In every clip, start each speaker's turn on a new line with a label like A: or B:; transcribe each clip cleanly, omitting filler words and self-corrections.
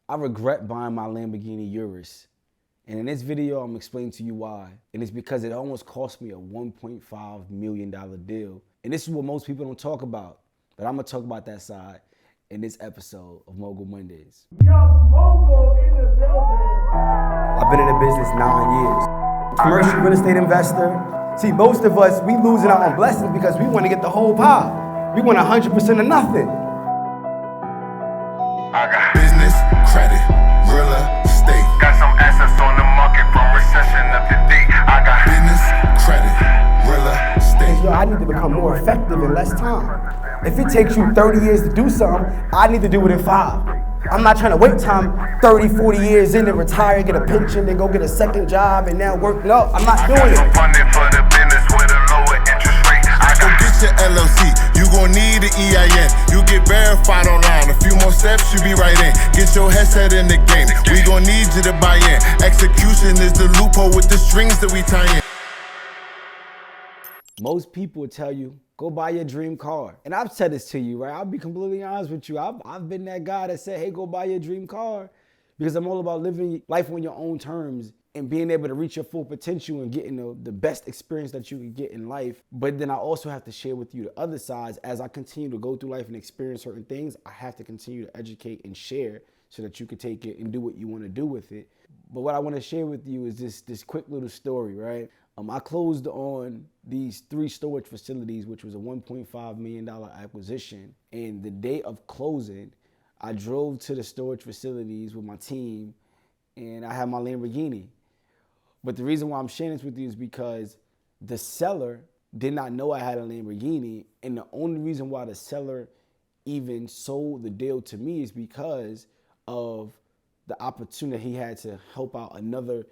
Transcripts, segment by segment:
A: I regret buying my Lamborghini Urus. And in this video, I'm explaining to you why. And it's because it almost cost me a $1.5 million deal. And this is what most people don't talk about. But I'm gonna talk about that side in this episode of Mogul Mondays.
B: Young MOGUL in the building.
C: I've been in the business 9 years. Commercial real estate investor. See, most of us, we losing our own blessings because we want to get the whole pie. We want 100% of nothing.
D: I got business, credit, real estate. Got some assets on the market from recession up to date. I got business, credit, real estate.
C: Yo, I need to become more effective in less time. If it takes you 30 years to do something, I need to do it in 5. I'm not trying to wait time 30, 40 years in to retire, get a pension, then go get a second job and now work. No, I'm not doing it.
D: I got some funding for the business with a lower interest rate. I got get your LLC, you gon' need an EIN. You get verified online, a few more steps, you be right in. Get your headset in the game, we gon' need you to buy in. Execution is the loophole with the strings that we tie in.
A: Most people will tell you, go buy your dream car. And I've said this to you, right? I'll be completely honest with you. I've been that guy that said, hey, go buy your dream car. Because I'm all about living life on your own terms and being able to reach your full potential and getting the best experience that you can get in life. But then I also have to share with you the other sides. As I continue to go through life and experience certain things, I have to continue to educate and share so that you can take it and do what you want to do with it. But what I want to share with you is this quick little story, right? I closed on these 3 storage facilities, which was a $1.5 million acquisition. And the day of closing, I drove to the storage facilities with my team and I had my Lamborghini. But the reason why I'm sharing this with you is because the seller did not know I had a Lamborghini. And the only reason why the seller even sold the deal to me is because of the opportunity he had to help out another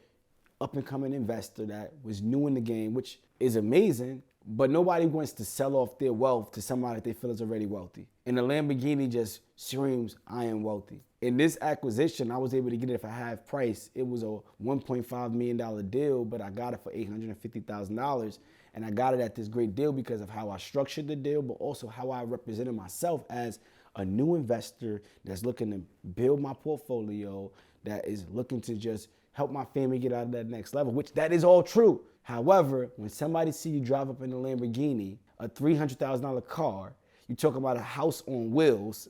A: up-and-coming investor that was new in the game, which is amazing, but nobody wants to sell off their wealth to somebody that they feel is already wealthy. And the Lamborghini just screams, I am wealthy. In this acquisition, I was able to get it for half price. It was a $1.5 million deal, but I got it for $850,000. And I got it at this great deal because of how I structured the deal, but also how I represented myself as a new investor that's looking to build my portfolio, that is looking to just help my family get out of that next level, which that is all true. However, when somebody see you drive up in a Lamborghini, a $300,000 car, you talking about a house on wheels,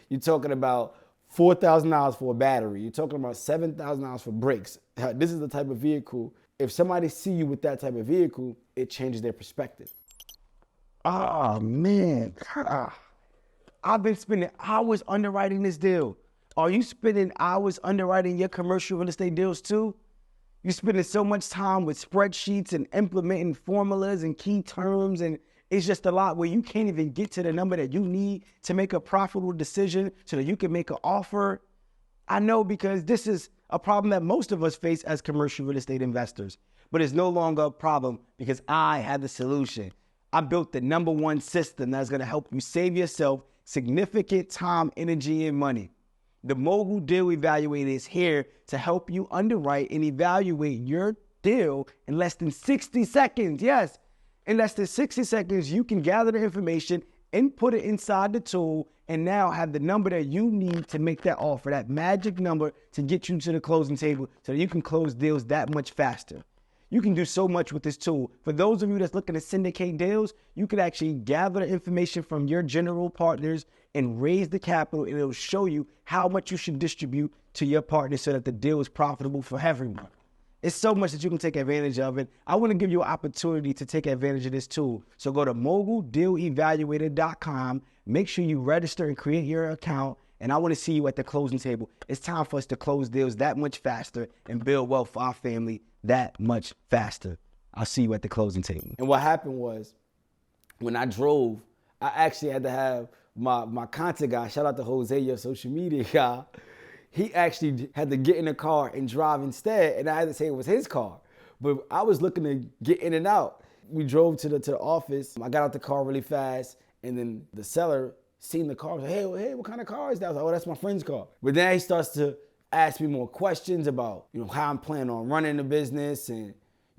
A: you're talking about $4,000 for a battery, you're talking about $7,000 for brakes. This is the type of vehicle, if somebody see you with that type of vehicle, it changes their perspective.
C: Oh, man. I've been spending hours underwriting this deal. Are you spending hours underwriting your commercial real estate deals too? You're spending so much time with spreadsheets and implementing formulas and key terms, and it's just a lot where you can't even get to the number that you need to make a profitable decision so that you can make an offer. I know, because this is a problem that most of us face as commercial real estate investors, but it's no longer a problem because I had the solution. I built the #1 system that's gonna help you save yourself significant time, energy, and money. The Mogul Deal Evaluator is here to help you underwrite and evaluate your deal in less than 60 seconds. Yes, in less than 60 seconds, you can gather the information, input it inside the tool, and now have the number that you need to make that offer, that magic number to get you to the closing table so that you can close deals that much faster. You can do so much with this tool. For those of you that's looking to syndicate deals, you can actually gather the information from your general partners and raise the capital, and it'll show you how much you should distribute to your partner so that the deal is profitable for everyone. It's so much that you can take advantage of it. I want to give you an opportunity to take advantage of this tool. So go to moguldealevaluator.com, make sure you register and create your account, and I want to see you at the closing table. It's time for us to close deals that much faster and build wealth for our family that much faster. I'll see you at the closing table.
A: And what happened was, when I drove, I actually had to have my content guy, shout out to Jose, your social media guy, he actually had to get in the car and drive instead, and I had to say it was his car. But I was looking to get in and out. We drove to the office. I got out the car really fast, and then the seller seen the car. I was like, hey, what kind of car is that? I was like, oh, that's my friend's car. But then he starts to ask me more questions about, how I'm planning on running the business, and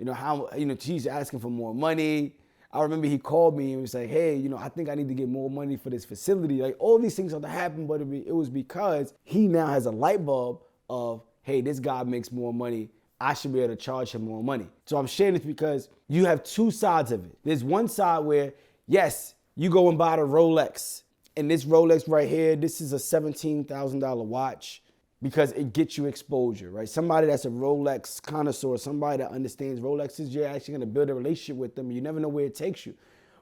A: how, she's asking for more money. I remember he called me and was like, hey, I think I need to get more money for this facility. Like, all these things had to happen, but it was because he now has a light bulb of, hey, this guy makes more money. I should be able to charge him more money. So I'm sharing this because you have two sides of it. There's one side where, yes, you go and buy the Rolex. And this Rolex right here, this is a $17,000 watch because it gets you exposure, right? Somebody that's a Rolex connoisseur, somebody that understands Rolexes, you're actually gonna build a relationship with them. You never know where it takes you.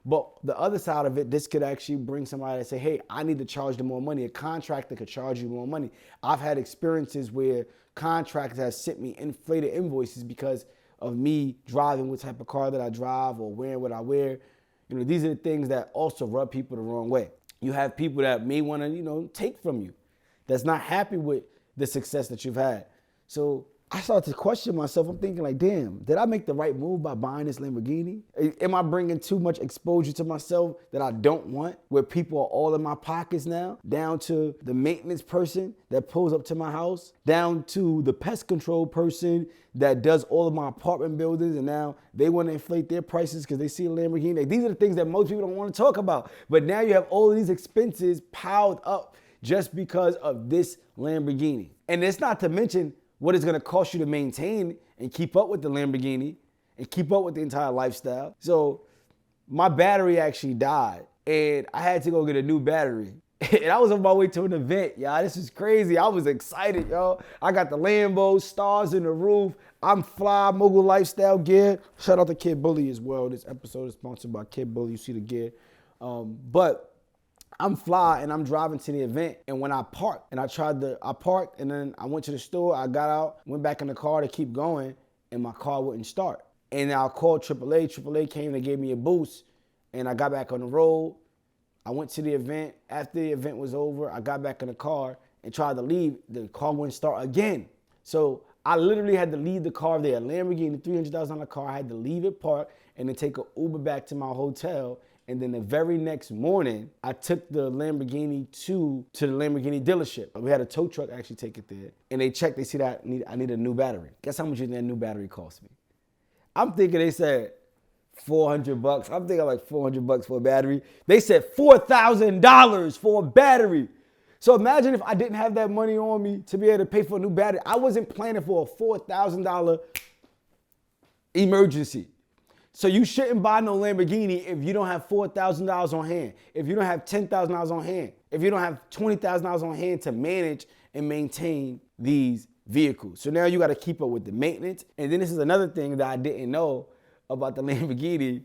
A: But the other side of it, this could actually bring somebody to say, hey, I need to charge them more money. A contractor could charge you more money. I've had experiences where contractors have sent me inflated invoices because of me driving what type of car that I drive or wearing what I wear. These are the things that also rub people the wrong way. You have people that may want to, take from you, that's not happy with the success that you've had. So I started to question myself. I'm thinking like, damn, did I make the right move by buying this Lamborghini? Am I bringing too much exposure to myself that I don't want, where people are all in my pockets now, down to the maintenance person that pulls up to my house, down to the pest control person that does all of my apartment buildings, and now they want to inflate their prices because they see a Lamborghini. Like, these are the things that most people don't want to talk about. But now you have all of these expenses piled up just because of this Lamborghini. And it's not to mention what it's gonna cost you to maintain and keep up with the Lamborghini and keep up with the entire lifestyle. So my battery actually died and I had to go get a new battery. And I was on my way to an event, y'all. This is crazy. I was excited, y'all. I got the Lambo, stars in the roof. I'm fly, mogul lifestyle gear. Shout out to Kid Bully as well. This episode is sponsored by Kid Bully. You see the gear. But I'm fly and I'm driving to the event, and when I parked, I parked and then I went to the store, I got out, went back in the car to keep going, and my car wouldn't start. And I called AAA. AAA came and gave me a boost, and I got back on the road. I went to the event. After the event was over, I got back in the car and tried to leave. The car wouldn't start again. So I literally had to leave the car there. A Lamborghini, $300,000 car. I had to leave it parked and then take an Uber back to my hotel. And then the very next morning, I took the Lamborghini to the Lamborghini dealership. We had a tow truck actually take it there. And they checked, they see that I need a new battery. Guess how much that new battery cost me? I'm thinking they said $400. I'm thinking like $400 for a battery. They said $4,000 for a battery. So imagine if I didn't have that money on me to be able to pay for a new battery. I wasn't planning for a $4,000 emergency. So you shouldn't buy no Lamborghini if you don't have $4,000 on hand, if you don't have $10,000 on hand, if you don't have $20,000 on hand to manage and maintain these vehicles. So now you got to keep up with the maintenance. And then this is another thing that I didn't know about the Lamborghini.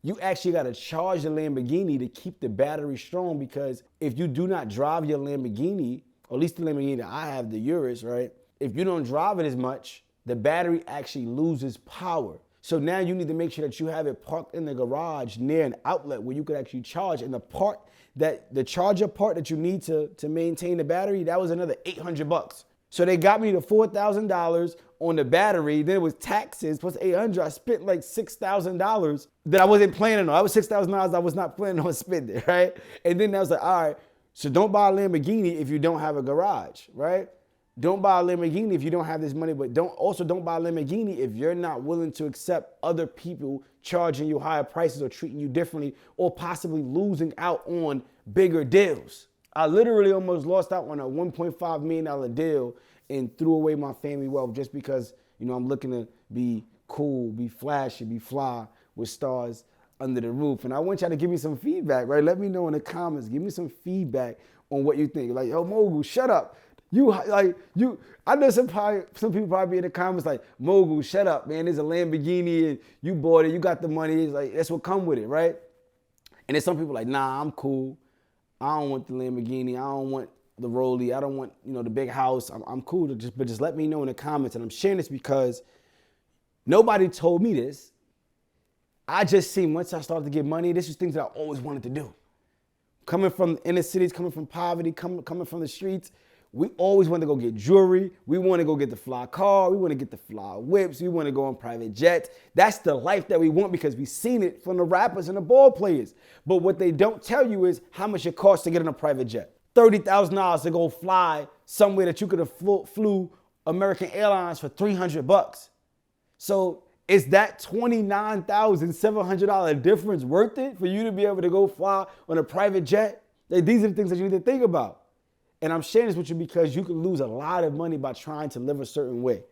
A: You actually got to charge the Lamborghini to keep the battery strong, because if you do not drive your Lamborghini, or at least the Lamborghini that I have, the Urus, right? If you don't drive it as much, the battery actually loses power. So now you need to make sure that you have it parked in the garage near an outlet where you could actually charge. And the charger part that you need to maintain the battery, that was another $800. So they got me the $4,000 on the battery. Then it was taxes plus $800. I spent like $6,000 that I wasn't planning on. That was $6,000 I was not planning on spending, right? And then I was like, all right, so don't buy a Lamborghini if you don't have a garage, right? Don't buy a Lamborghini if you don't have this money, but don't buy a Lamborghini if you're not willing to accept other people charging you higher prices or treating you differently, or possibly losing out on bigger deals. I literally almost lost out on a $1.5 million deal and threw away my family wealth just because, I'm looking to be cool, be flashy, be fly with stars under the roof. And I want y'all to give me some feedback, right? Let me know in the comments. Give me some feedback on what you think. Like, yo, Mogul, shut up. I know some people probably in the comments like, Mogul, shut up, man. There's a Lamborghini and you bought it. You got the money. It's like, that's what come with it, right? And there's some people like, nah, I'm cool. I don't want the Lamborghini. I don't want the Rollie. I don't want, the big house. I'm cool. But just let me know in the comments. And I'm sharing this because nobody told me this. I just seen once I started to get money, this was things that I always wanted to do. Coming from inner cities, coming from poverty, coming from the streets, we always want to go get jewelry. We want to go get the fly car. We want to get the fly whips. We want to go on private jets. That's the life that we want because we've seen it from the rappers and the ball players. But what they don't tell you is how much it costs to get on a private jet. $30,000 to go fly somewhere that you could have flew American Airlines for $300. So Is that $29,700 difference worth it for you to be able to go fly on a private jet? Like, these are the things that you need to think about. And I'm sharing this with you because you can lose a lot of money by trying to live a certain way.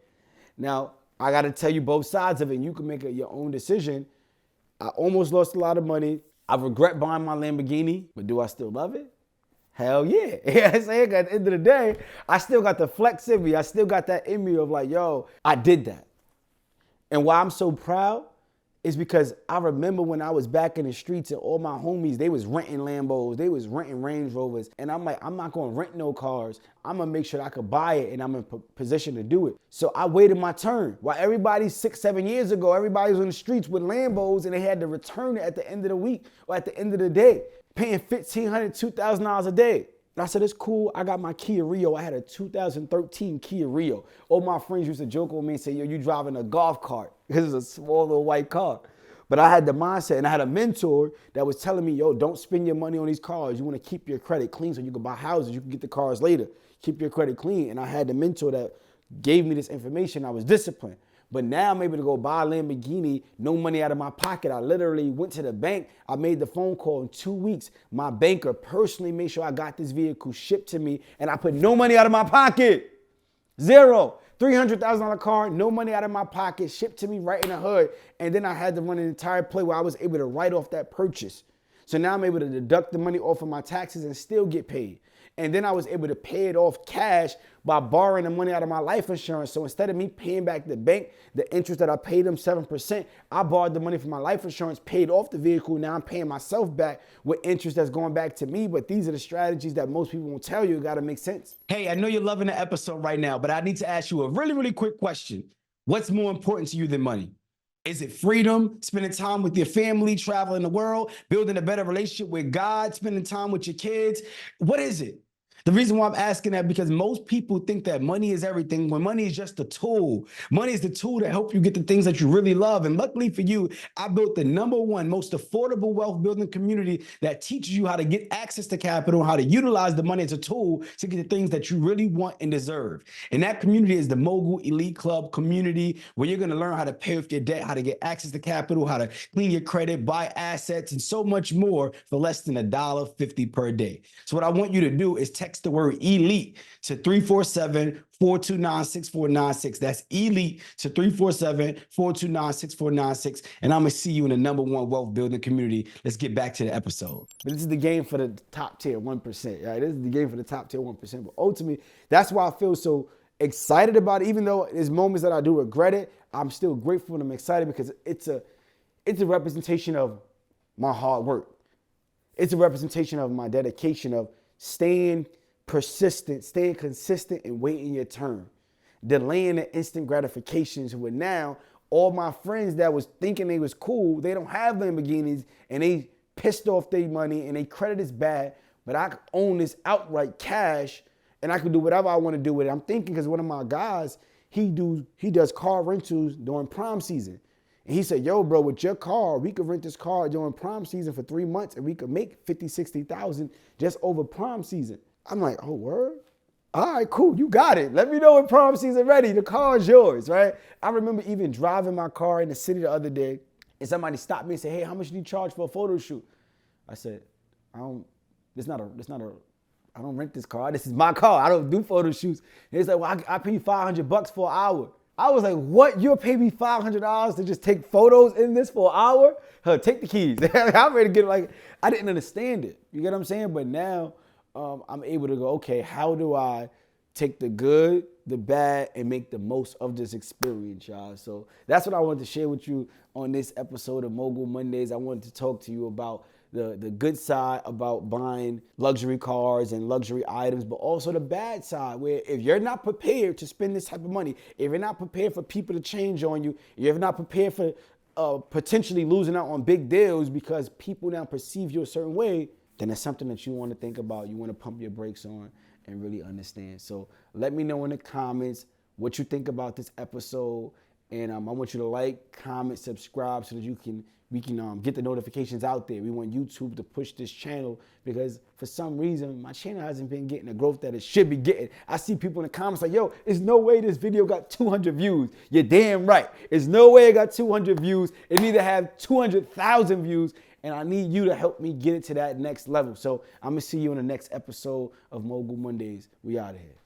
A: Now, I got to tell you both sides of it, and you can make your own decision. I almost lost a lot of money. I regret buying my Lamborghini, but do I still love it? Hell yeah. Yeah, I'm saying, at the end of the day, I still got the flex in me. I still got that in me of like, yo, I did that. And why I'm so proud is because I remember when I was back in the streets and all my homies, they was renting Lambos, they was renting Range Rovers. And I'm like, I'm not gonna rent no cars. I'm gonna make sure that I could buy it and I'm in position to do it. So I waited my turn. While everybody 6-7 years ago, everybody was on the streets with Lambos and they had to return it at the end of the week or at the end of the day, paying $1,500, $2,000 a day. And I said, it's cool. I got my Kia Rio. I had a 2013 Kia Rio. All my friends used to joke with me and say, yo, you driving a golf cart. This is a small little white car. But I had the mindset, and I had a mentor that was telling me, yo, don't spend your money on these cars. You want to keep your credit clean so you can buy houses. You can get the cars later. Keep your credit clean. And I had the mentor that gave me this information. I was disciplined. But now I'm able to go buy a Lamborghini, no money out of my pocket. I literally went to the bank. I made the phone call in 2 weeks. My banker personally made sure I got this vehicle shipped to me, and I put no money out of my pocket. Zero. $300,000 car, no money out of my pocket, shipped to me right in the hood. And then I had to run an entire play where I was able to write off that purchase. So now I'm able to deduct the money off of my taxes and still get paid. And then I was able to pay it off cash by borrowing the money out of my life insurance. So instead of me paying back the bank, the interest that I paid them 7%, I borrowed the money from my life insurance, paid off the vehicle. Now I'm paying myself back with interest that's going back to me. But these are the strategies that most people won't tell you. It got to make sense. Hey, I know you're loving the episode right now, but I need to ask you a really, really quick question. What's more important to you than money? Is it freedom, spending time with your family, traveling the world, building a better relationship with God, spending time with your kids? What is it? The reason why I'm asking that, because most people think that money is everything when money is just a tool. Money is the tool to help you get the things that you really love. And luckily for you, I built the #1 most affordable wealth building community that teaches you how to get access to capital, how to utilize the money as a tool to get the things that you really want and deserve. And that community is the Mogul Elite Club community, where you're going to learn how to pay off your debt, how to get access to capital, how to clean your credit, buy assets, and so much more for less than $1.50 per day. So what I want you to do is text the word ELITE to 347-429-6496. That's ELITE to 347-429-6496. And I'm going to see you in the #1 wealth building community. Let's get back to the episode. But this is the game for the top tier 1%. Right? This is the game for the top tier 1%. But ultimately, that's why I feel so excited about it. Even though there's moments that I do regret it, I'm still grateful and I'm excited because it's a representation of my hard work. It's a representation of my dedication of staying persistent, staying consistent, and waiting your turn. Delaying the instant gratifications where now all my friends that was thinking they was cool, they don't have Lamborghinis and they pissed off their money and their credit is bad, but I own this outright cash and I can do whatever I want to do with it. I'm thinking because one of my guys, he does car rentals during prom season. And he said, yo, bro, with your car, we could rent this car during prom season for 3 months and we could make 50, 60,000 just over prom season. I'm like, oh, word? All right, cool, you got it. Let me know when prom season ready. The car is yours, right? I remember even driving my car in the city the other day and somebody stopped me and said, hey, how much do you charge for a photo shoot? I said, I don't rent this car. This is my car. I don't do photo shoots. And he's like, well, I pay you $500 for an hour. I was like, what? You'll pay me $500 to just take photos in this for an hour? Take the keys. I'm ready to get it. I didn't understand it. You get what I'm saying? But now I'm able to go, okay, how do I take the good, the bad, and make the most of this experience, y'all? So that's what I wanted to share with you on this episode of Mogul Mondays. I wanted to talk to you about the good side about buying luxury cars and luxury items, but also the bad side where if you're not prepared to spend this type of money, if you're not prepared for people to change on you, if you're not prepared for potentially losing out on big deals because people now perceive you a certain way, then it's something that you want to think about, you want to pump your brakes on and really understand. So let me know in the comments what you think about this episode. And I want you to like, comment, subscribe so that we can get the notifications out there. We want YouTube to push this channel because for some reason, my channel hasn't been getting the growth that it should be getting. I see people in the comments like, yo, there's no way this video got 200 views. You're damn right. There's no way it got 200 views. It need to have 200,000 views. And I need you to help me get it to that next level. So I'm going to see you in the next episode of Mogul Mondays. We out of here.